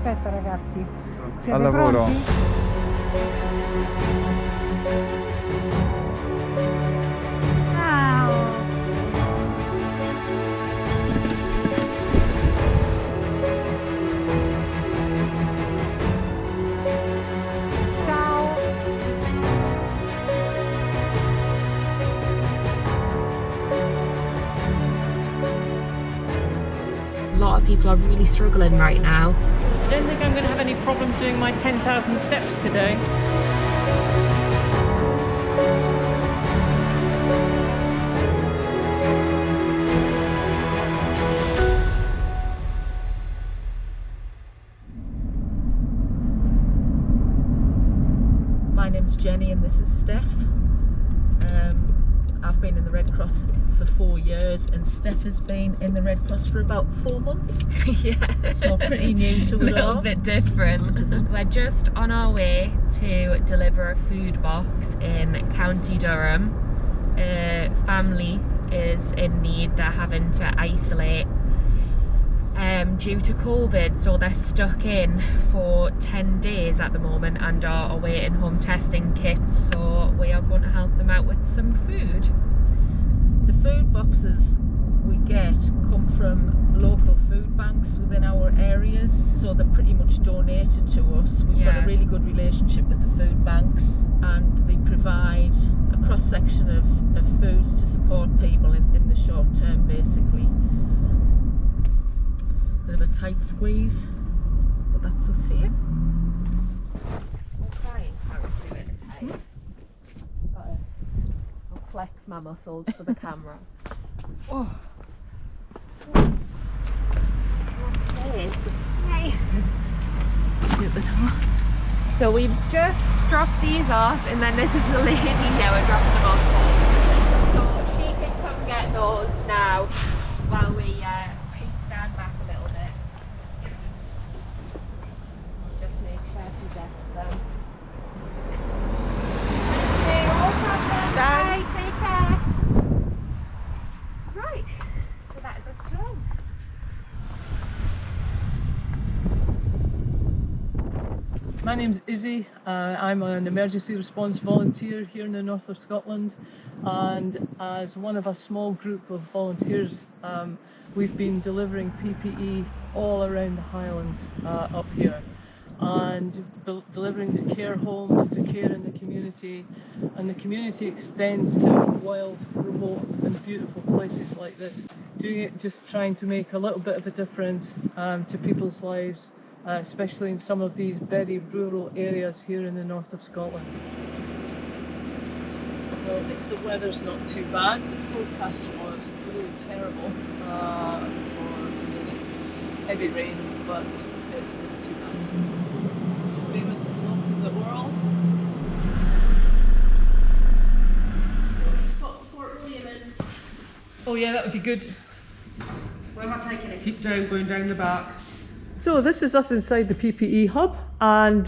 Aspetta ragazzi, siete Al lavoro. pronti? A lot of people are really struggling right now. I don't think I'm going to have any problems doing my 10,000 steps today. My name's Jenny and this is Steph. I've been in the Red Cross for 4 years and Steph has been in the Red Cross for about 4 months. Yeah. So pretty new to it all. A little bit different. We're just on our way to deliver a food box in County Durham. A family is in need. They're having to isolate due to COVID, so they're stuck in for 10 days at the moment and are awaiting home testing kits, so we are going to help them out with some food. The food boxes we get come from local food banks within our areas, so they're pretty much donated to us. We've got a really good relationship with the food banks and they provide a cross-section of foods to support people in the short term basically. Bit of a tight squeeze, but that's us here. I'll try and carry to it tight. I'll flex my muscles for the camera. Oh. Okay. Hey. At the top. So we've just dropped these off, and then this is the lady here we're dropping them off for. So she can come get those now while we stand back a little bit. Just make sure she gets them. Bye, take care. Right, so that is us done. My name's ISSIE. I'm an emergency response volunteer here in the north of Scotland, and as one of a small group of volunteers we've been delivering PPE all around the Highlands up here, and delivering to care homes, to care in the community, and the community extends to wild, remote and beautiful places like this. Doing it just trying to make a little bit of a difference to people's lives, especially in some of these very rural areas here in the north of Scotland. Well, at least the weather's not too bad. The forecast was really terrible for the heavy rain, but it's not too bad. Famous loch in the world. Oh yeah, that would be good. Where am I taking it? Keep going down the back. So this is us inside the PPE hub, and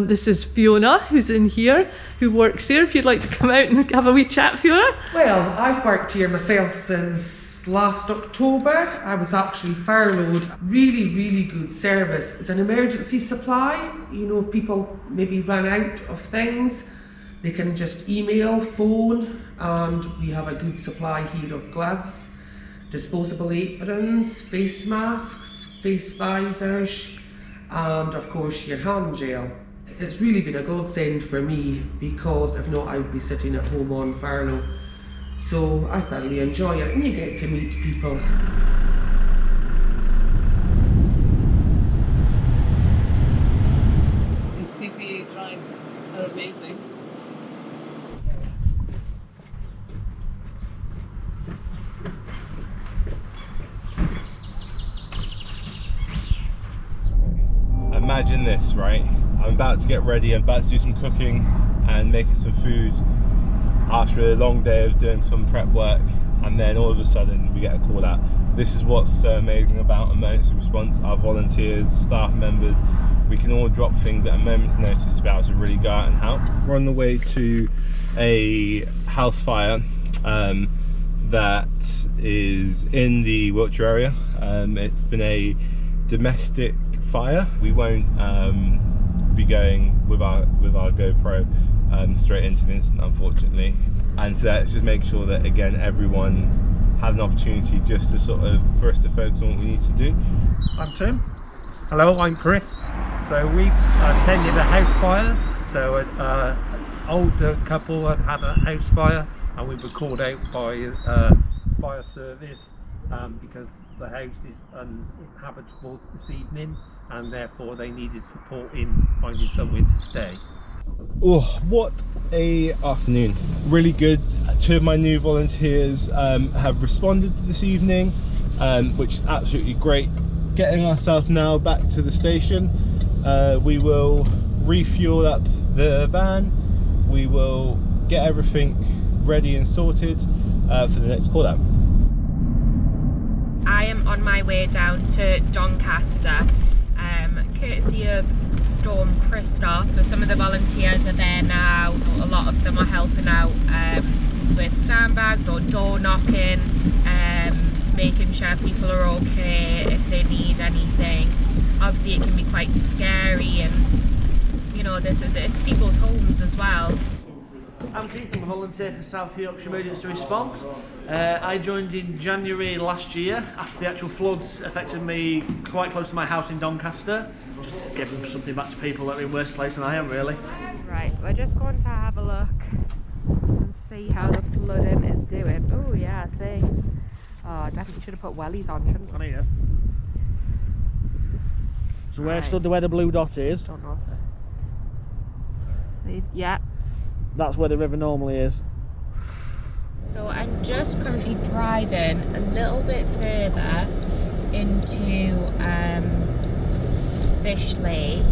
this is Fiona, who's in here, who works here. If you'd like to come out and have a wee chat, Fiona. Well, I've worked here myself since last October. I was actually furloughed. Really good service. It's an emergency supply. You know, if people maybe run out of things, they can just email, phone, and we have a good supply here of gloves, disposable aprons, face masks, face visors, and of course your hand gel. It's really been a godsend for me, because if not I would be sitting at home on furlough. So I thoroughly enjoy it, and you get to meet people. These PPE drives are amazing. Imagine this, right? I'm about to get ready, I'm about to do some cooking and making some food after a long day of doing some prep work, and then all of a sudden we get a call out. This is what's so amazing about emergency response. Our volunteers, staff members, we can all drop things at a moment's notice to be able to really go out and help. We're on the way to a house fire that is in the Wiltshire area. It's been a domestic fire. We won't be going with our GoPro straight into the incident, unfortunately, and so let's just make sure that again everyone had an opportunity just to sort of for us to focus on what we need to do. I'm Tim. Hello, I'm Chris. So we attended a house fire. So an older couple had a house fire, and we were called out by fire service because the house is uninhabitable this evening, and therefore they needed support in finding somewhere to stay. Oh, what a afternoon. Really good. 2 of my new volunteers have responded this evening, which is absolutely great. Getting ourselves now back to the station. We will refuel up the van. We will get everything ready and sorted for the next call out. I am on my way down to Doncaster, courtesy of Storm Christoph. So some of the volunteers are there now. A lot of them are helping out with sandbags or door knocking, making sure people are okay if they need anything. Obviously it can be quite scary, and you know, it's people's homes as well. I'm Keith, I'm a volunteer for South Yorkshire Emergency Response. I joined in January last year after the actual floods affected me quite close to my house in Doncaster. Just to give something back to people that are in worse place than I am, really. Right, we're just going to have a look and see how the flooding is doing. Oh yeah, see. Oh, I definitely should have put wellies on, shouldn't I? On here. So where stood where the blue dot is, Don't know if it... See, yeah. That's where the river normally is. So I'm just currently driving a little bit further into Fish Lake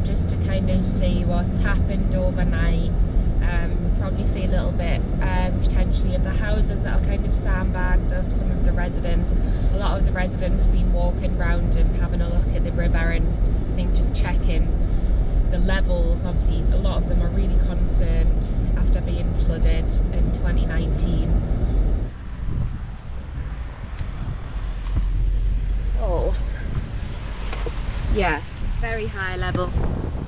just to kind of see what's happened overnight. Probably see a little bit potentially of the houses that are kind of sandbagged up, some of the residents. A lot of the residents have been walking around and having a look at the river, and I think just checking the levels. Obviously a lot of them are really concerned after being flooded in 2019. So yeah, very high level.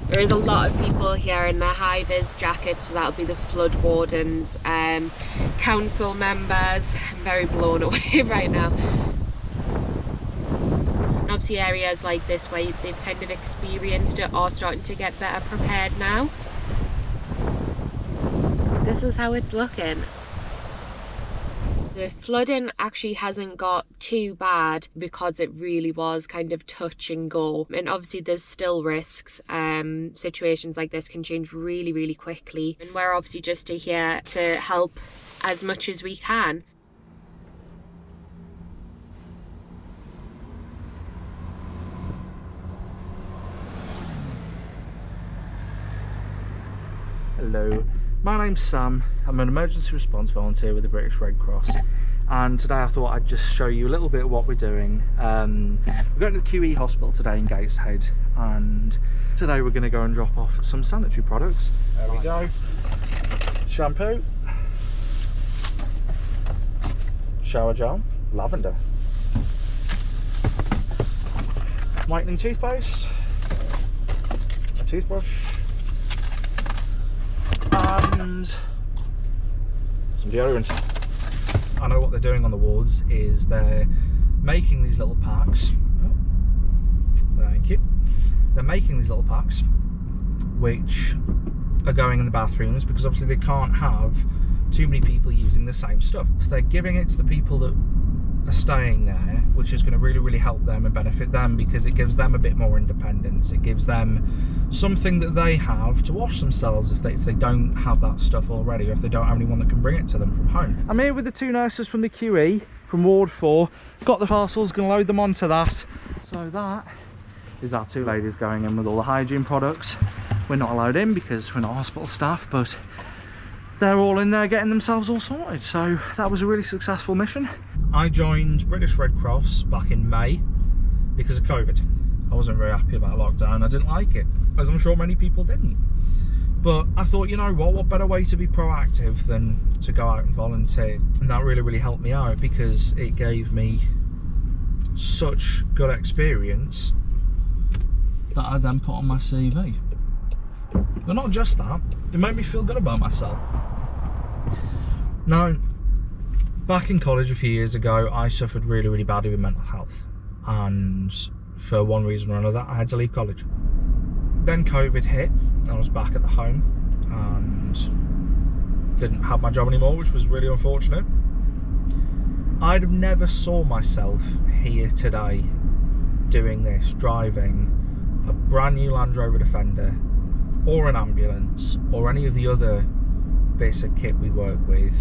There is a lot of people here in their high-vis jackets, so that'll be the flood wardens, council members. I'm very blown away right now. And obviously areas like this where they've kind of experienced it are starting to get better prepared now. This is how it's looking. The flooding actually hasn't got too bad because it really was kind of touch and go. And obviously there's still risks. Situations like this can change really, really quickly. And we're obviously just here to help as much as we can. Hello, my name's Sam. I'm an emergency response volunteer with the British Red Cross, and today I thought I'd just show you a little bit of what we're doing. We're going to the QE hospital today in Gateshead, and today we're going to go and drop off some sanitary products. There we go. Shampoo, shower gel, lavender, whitening toothpaste, a toothbrush, and some deodorant. I know what they're doing on the wards is they're making these little packs. Oh, thank you. They're making these little packs which are going in the bathrooms because obviously they can't have too many people using the same stuff. So they're giving it to the people that are staying there, which is going to really, really help them and benefit them because it gives them a bit more independence. It gives them something that they have to wash themselves if they don't have that stuff already, or if they don't have anyone that can bring it to them from home. I'm here with the 2 nurses from the QE from Ward 4. Got the parcels, going to load them onto that. So that is our 2 ladies going in with all the hygiene products. We're not allowed in because we're not hospital staff, but they're all in there getting themselves all sorted. So that was a really successful mission. I joined British Red Cross back in May because of COVID. I wasn't very happy about lockdown. I didn't like it, as I'm sure many people didn't. But I thought, you know what better way to be proactive than to go out and volunteer? And that really, really helped me out because it gave me such good experience that I then put on my CV. But not just that, it made me feel good about myself. Now, back in college a few years ago, I suffered really, really badly with mental health. And for one reason or another, I had to leave college. Then COVID hit, and I was back at the home and didn't have my job anymore, which was really unfortunate. I'd have never saw myself here today doing this, driving a brand new Land Rover Defender or an ambulance or any of the other bits of kit we work with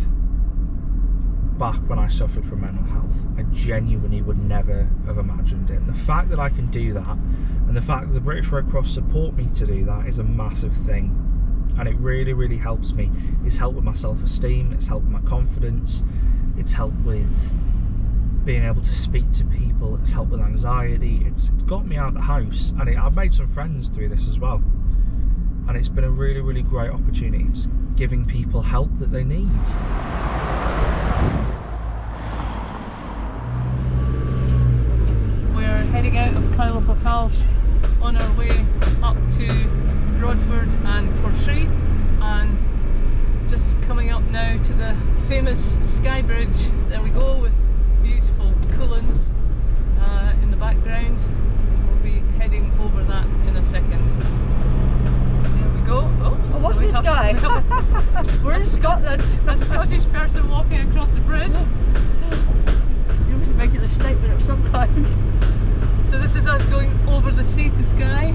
back when I suffered from mental health. I genuinely would never have imagined it. And the fact that I can do that, and the fact that the British Red Cross support me to do that, is a massive thing. And it really, really helps me. It's helped with my self-esteem, it's helped with my confidence, it's helped with being able to speak to people, it's helped with anxiety, it's got me out of the house, and I've made some friends through this as well. And it's been a really, really great opportunity. It's giving people help that they need. We're heading out of Kyle for Pals on our way up to Broadford and Portree, and just coming up now to the famous Sky Bridge. There we go, with beautiful Cullens in the background. We'll be heading over that in a second. There we go. Oops. Oh, what's this guy? We're in Scotland. A Scottish person walking across the bridge. You must be making a statement of some kind. So this is us going over the sea to Skye,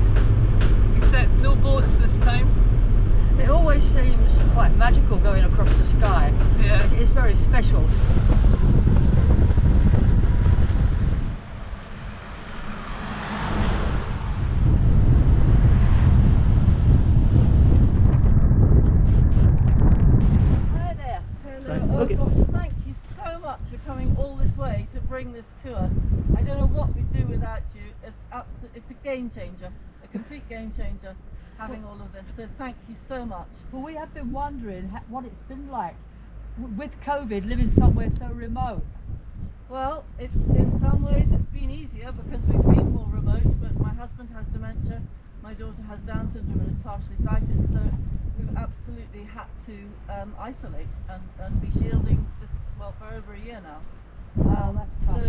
except no boats this time. It always seems quite magical going across the sky. Yeah. It is very special. Hi there. Hello. Okay. Oh gosh, thank you so much for coming all this way to bring this to us. I don't know what we'd do without you. It's a game changer, a complete game changer, having all of this. So thank you so much. Well, we have been wondering what it's been like with COVID, living somewhere so remote. Well, in some ways it's been easier because we've been more remote, but my husband has dementia, my daughter has Down syndrome and is partially sighted, so we've absolutely had to isolate and be shielding this, well, for over a year now. That's tough. So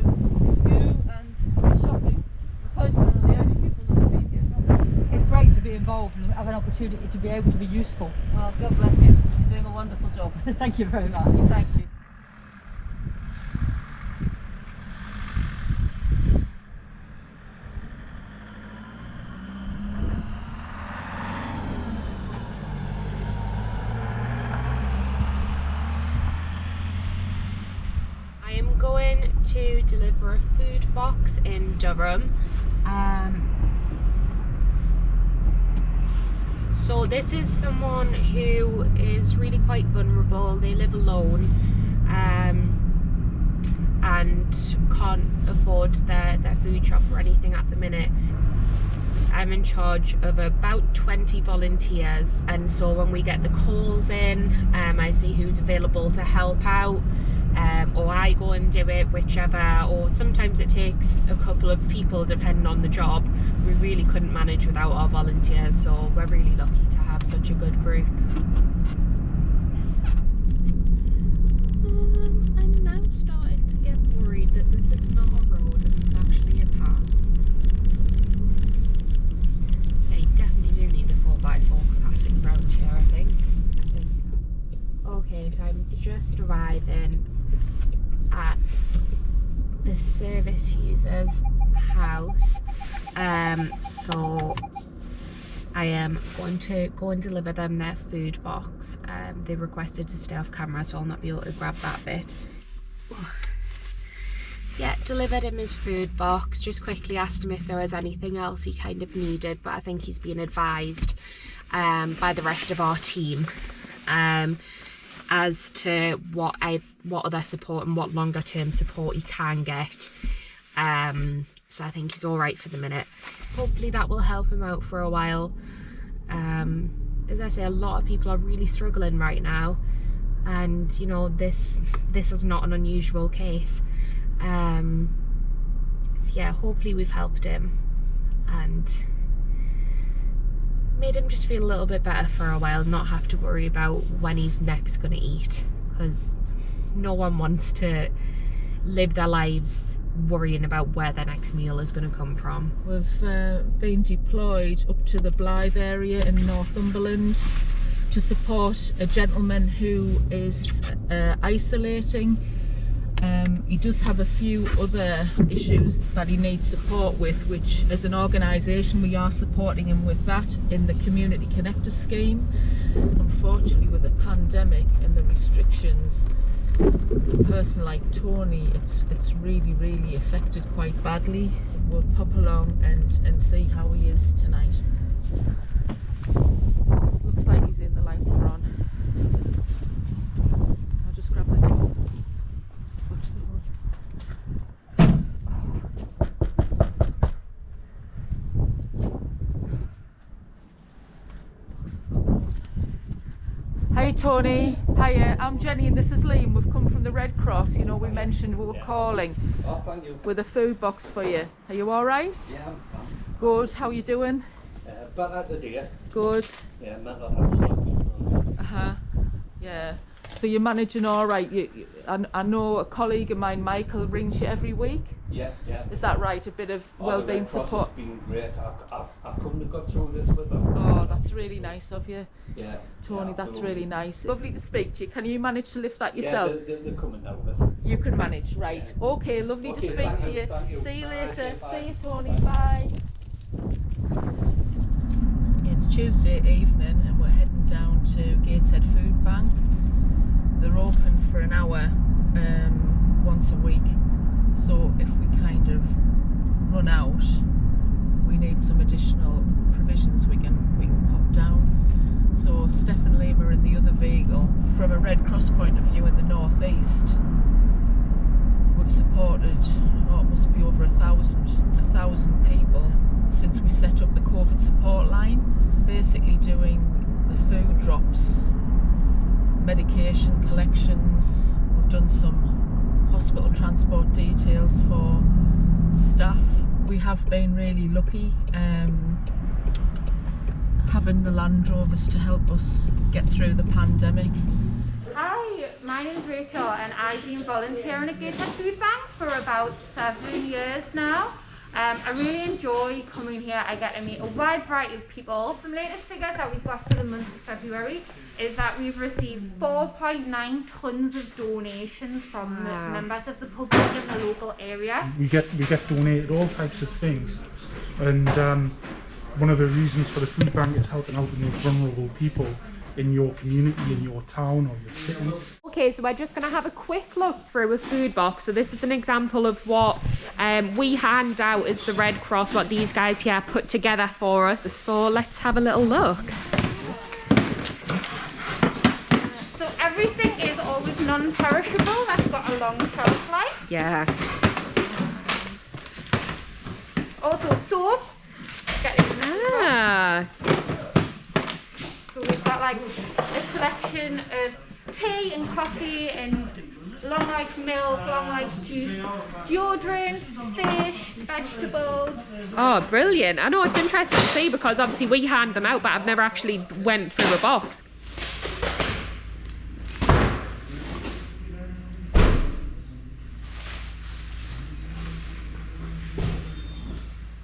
you and the shopping, the postman are the only people that have been here. It's great to be involved and have an opportunity to be able to be useful. Well, God bless you. You're doing a wonderful job. Thank you very much. Thank you. I am going to deliver a food box in Durham. So this is someone who is really quite vulnerable. They live alone and can't afford their food shop or anything at the minute. I'm in charge of about 20 volunteers, and so when we get the calls in, I see who's available to help out. Or I go and do it, whichever, or sometimes it takes a couple of people depending on the job. We really couldn't manage without our volunteers, so we're really lucky to have such a good group. I'm now starting to get worried that this is not a road and it's actually a path. Yeah, you definitely do need the 4x4 capacity round here, I think. Okay, so I'm just arriving at the service user's house, so I am going to go and deliver them their food box. They've requested to stay off camera, so I'll not be able to grab that bit. Yeah, delivered him his food box. Just quickly asked him if there was anything else he kind of needed, but I think he's been advised by the rest of our team as to what other support and what longer term support he can get. So I think he's all right for the minute. Hopefully that will help him out for a while. As I say, a lot of people are really struggling right now, and you know, this is not an unusual case. yeah, hopefully we've helped him and made him just feel a little bit better for a while, not have to worry about when he's next going to eat, because no one wants to live their lives worrying about where their next meal is going to come from. We've been deployed up to the Blythe area in Northumberland to support a gentleman who is isolating. He does have a few other issues that he needs support with, which as an organisation we are supporting him with that in the Community Connector scheme. Unfortunately, with the pandemic and the restrictions, a person like Tony, it's really affected quite badly. We'll pop along and see how he is tonight. Looks like he's in, the lights are on. I'll just grab the door. Watch the road. Hey Tony, hiya, I'm Jenny and this is Liam. We've come from the Red Cross. You know, we mentioned we were calling with a food box for you. Are you alright? Yeah, I'm fine. Good, how are you doing? Better today. Good. Yeah, mental health. Yeah. So you're managing alright? I know a colleague of mine, Michael, rings you every week? Yeah. Is that right? A bit of wellbeing support? It's been great. I couldn't have got through this without. Oh, that's really nice of you. Yeah. Tony, yeah, that's really nice. Lovely to speak to you. Can you manage to lift that Yeah, yourself? they're coming now. Listen. You can manage, right. Yeah. Okay, lovely to Okay, speak to you. thank you. See you Bye, later. bye. See you, Tony. Bye. It's Tuesday evening and we're heading down to Gateshead Food Bank. They're open for an hour once a week, so if we kind of run out, we need some additional provisions, we can pop down. So Steph and Liam are in the other vehicle. From a Red Cross point of view in the northeast, we've supported, it must be over 1,000 people since we set up the COVID support line, basically doing the food drops, medication collections. We've done some hospital transport details for staff. We have been really lucky having the Land Rovers to help us get through the pandemic. Hi, my name's Rachel and I've been volunteering at Gateshead Food Bank for about 7 years now. I really enjoy coming here. I get to meet a wide variety of people. Some latest figures that we've got for the month of February is that we've received 4.9 tonnes of donations from the members of the public in the local area. We get donated all types of things, and one of the reasons for the food bank is helping out the most vulnerable people in your community, in your town or your city. Okay, so we're just going to have a quick look through a food box. So this is an example of what we hand out as the Red Cross, what these guys here put together for us. So let's have a little look. So everything is always non-perishable. That's got a long shelf life. Yeah. Also soap. So we've got like a selection of tea and coffee and long life milk, long life juice, deodorant, fish, vegetables. Oh, brilliant. I know it's interesting to see because obviously we hand them out, but I've never actually went through a box.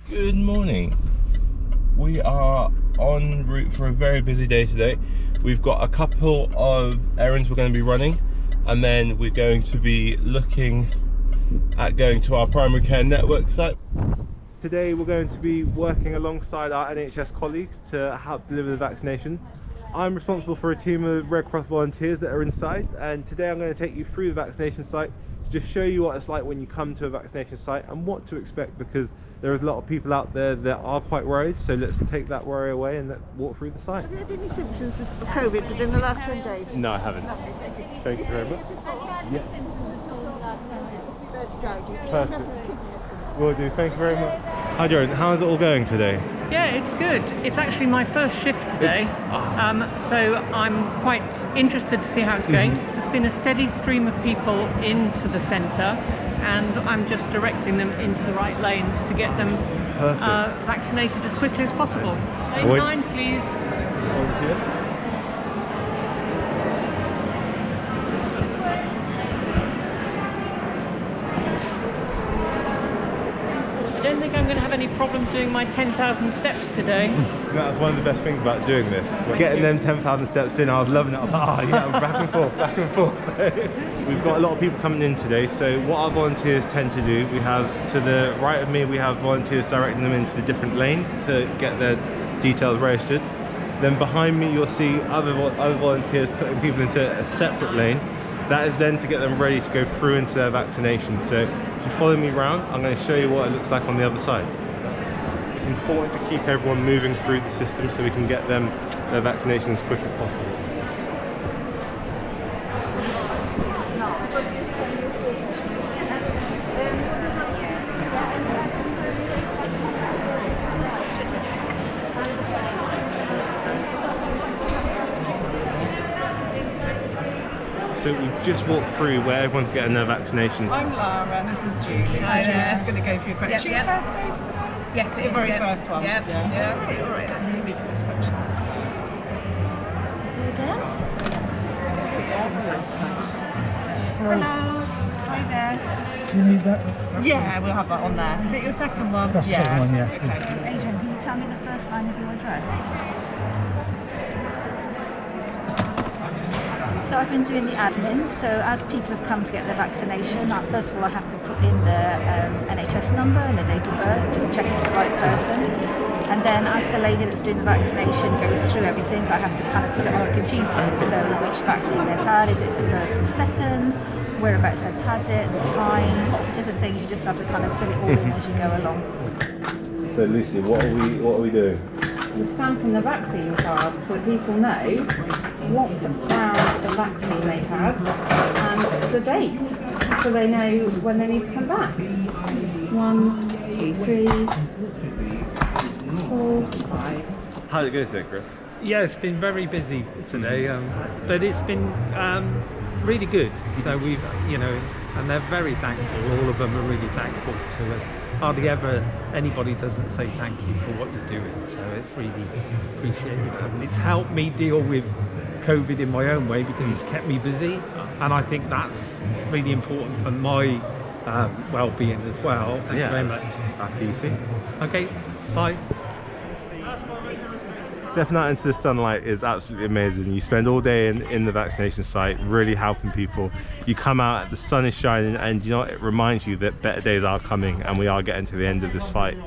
Good morning. We are en route for a very busy day today. We've got a couple of errands we're going to be running, and then we're going to be looking at going to our primary care network site. Today we're going to be working alongside our NHS colleagues to help deliver the vaccination. I'm responsible for a team of Red Cross volunteers that are inside, and today I'm going to take you through the vaccination site to just show you what it's like when you come to a vaccination site and what to expect, because there is a lot of people out there that are quite worried. So let's take that worry away and let's walk through the site. Have you had any symptoms of COVID within the last 20 days? No, I haven't. Thank you very much. Yeah. Perfect. Will do. Thank you very much. Hi, Jordan. How's it all going today? Yeah, it's good. It's actually my first shift today, so I'm quite interested to see how it's going. There's been a steady stream of people into the centre. and I'm just directing them into the right lanes to get them vaccinated as quickly as possible. Lane 9, please. I don't think I'm going to have any problems doing my 10,000 steps today. That's one of the best things about doing this. Getting them 10,000 steps in, I was loving it. I was like, yeah, back and forth, back and forth. So, we've got a lot of people coming in today, so what our volunteers tend to do, we have to the right of me, we have volunteers directing them into the different lanes to get their details registered. Then behind me, you'll see other volunteers putting people into a separate lane. That is then to get them ready to go through into their vaccination. So if you follow me around, I'm going to show you what it looks like on the other side. It's important to keep everyone moving through the system so we can get them their vaccination as quick as possible. So we've just walked through where everyone's getting their vaccinations. I'm Lara, this is Julie. Hi, I'm just going to go through questions. Your first dose today? Yes, it Your is. very first one? Yep. Yeah. Okay, all right, then here we go. This question. Hello. Hi there. Do you need that? Yeah, we'll have that on there. Is it your second one? That's the second one, yeah. Okay. Adrian, can you tell me the first line of your address? So I've been doing the admin, so as people have come to get their vaccination, first of all I have to put in the NHS number and the date of birth, just check it's the right person. And then as the lady that's doing the vaccination goes through everything, I have to kind of put it on a computer. So which vaccine they've had, is it the first or second, whereabouts they've had it, the time, lots of different things. You just have to kind of fill it all in as you go along. So Lucy, what are we doing? We're stamping the vaccine cards so that people know what round the vaccine they've had and the date, so they know when they need to come back. 1, 2, 3, 4, 5. How did it go today, Chris? Yeah, it's been very busy today, but it's been really good. So we've, and they're very thankful. All of them are really thankful to it. Hardly ever anybody doesn't say thank you for what you're doing, so it's really appreciated, and it's helped me deal with COVID in my own way because it's kept me busy, and I think that's really important for my well-being as well. Thank you very much. That's easy. Okay, bye. Stepping out into the sunlight is absolutely amazing. You spend all day in the vaccination site really helping people. You come out, the sun is shining, and it reminds you that better days are coming and we are getting to the end of this fight.